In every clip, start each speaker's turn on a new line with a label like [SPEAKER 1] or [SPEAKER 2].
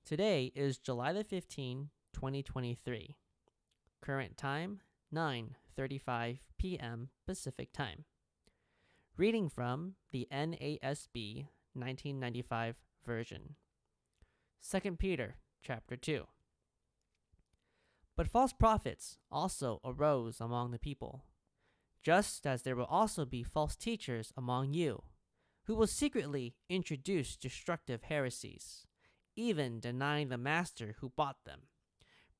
[SPEAKER 1] Today is July the 15th, 2023. Current time, 9:35 p.m. Pacific Time. Reading from the NASB 1995 version. 2 Peter chapter 2. But false prophets also arose among the people, just as there will also be false teachers among you, who will secretly introduce destructive heresies, even denying the master who bought them,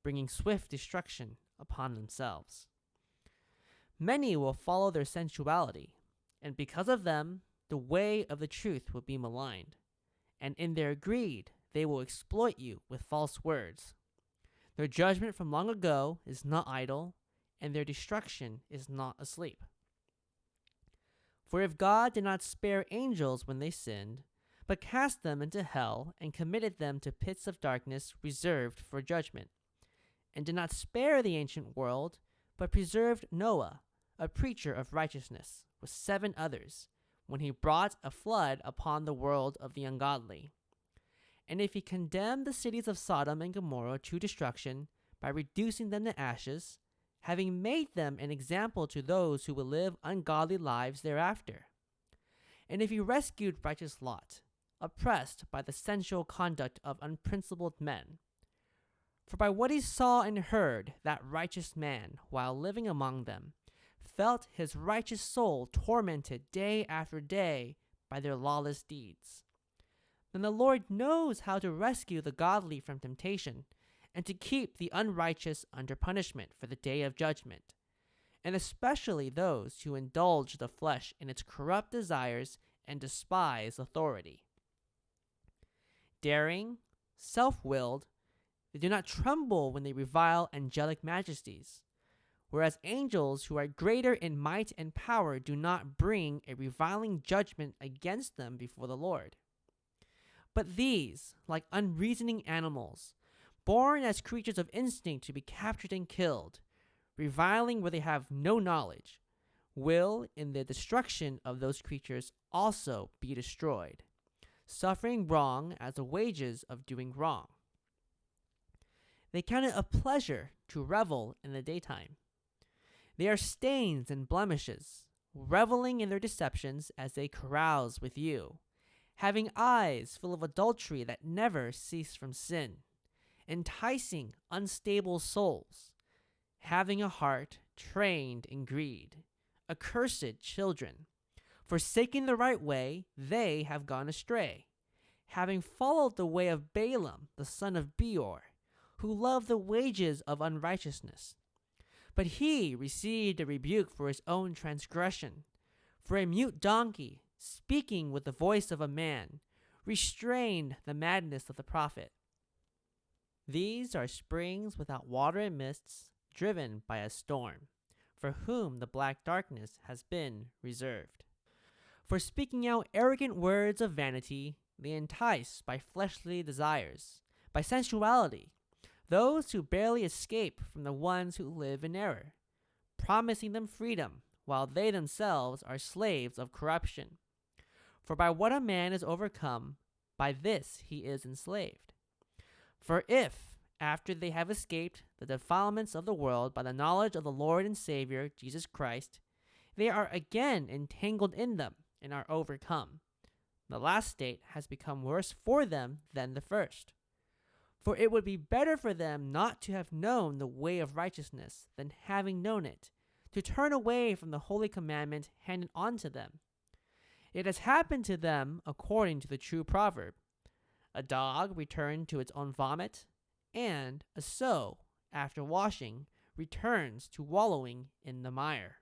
[SPEAKER 1] bringing swift destruction upon themselves. Many will follow their sensuality, and because of them, the way of the truth will be maligned, and in their greed they will exploit you with false words. Their judgment from long ago is not idle, and their destruction is not asleep. For if God did not spare angels when they sinned, but cast them into hell and committed them to pits of darkness reserved for judgment, and did not spare the ancient world, but preserved Noah, a preacher of righteousness, with 7 others, when he brought a flood upon the world of the ungodly. And if he condemned the cities of Sodom and Gomorrah to destruction by reducing them to ashes, having made them an example to those who will live ungodly lives thereafter. And if he rescued righteous Lot, oppressed by the sensual conduct of unprincipled men. For by what he saw and heard, that righteous man, while living among them, felt his righteous soul tormented day after day by their lawless deeds. Then the Lord knows how to rescue the godly from temptation, and to keep the unrighteous under punishment for the day of judgment, and especially those who indulge the flesh in its corrupt desires and despise authority. Daring, self-willed, they do not tremble when they revile angelic majesties, whereas angels who are greater in might and power do not bring a reviling judgment against them before the Lord. But these, like unreasoning animals, born as creatures of instinct to be captured and killed, reviling where they have no knowledge, will, in the destruction of those creatures, also be destroyed, suffering wrong as the wages of doing wrong. They count it a pleasure to revel in the daytime. They are stains and blemishes, reveling in their deceptions as they carouse with you, having eyes full of adultery that never cease from sin, enticing unstable souls, having a heart trained in greed, accursed children. Forsaking the right way, they have gone astray, having followed the way of Balaam, the son of Beor, who loved the wages of unrighteousness. But he received a rebuke for his own transgression. For a mute donkey, speaking with the voice of a man, restrained the madness of the prophet. These are springs without water and mists, driven by a storm, for whom the black darkness has been reserved. For speaking out arrogant words of vanity, they entice by fleshly desires, by sensuality, those who barely escape from the ones who live in error, promising them freedom, while they themselves are slaves of corruption. For by what a man is overcome, by this he is enslaved. For if, after they have escaped the defilements of the world by the knowledge of the Lord and Savior, Jesus Christ, they are again entangled in them, and are overcome, the last state has become worse for them than the first. For it would be better for them not to have known the way of righteousness than having known it, to turn away from the holy commandment handed on to them. It has happened to them according to the true proverb, a dog returned to its own vomit, and a sow, after washing, returns to wallowing in the mire.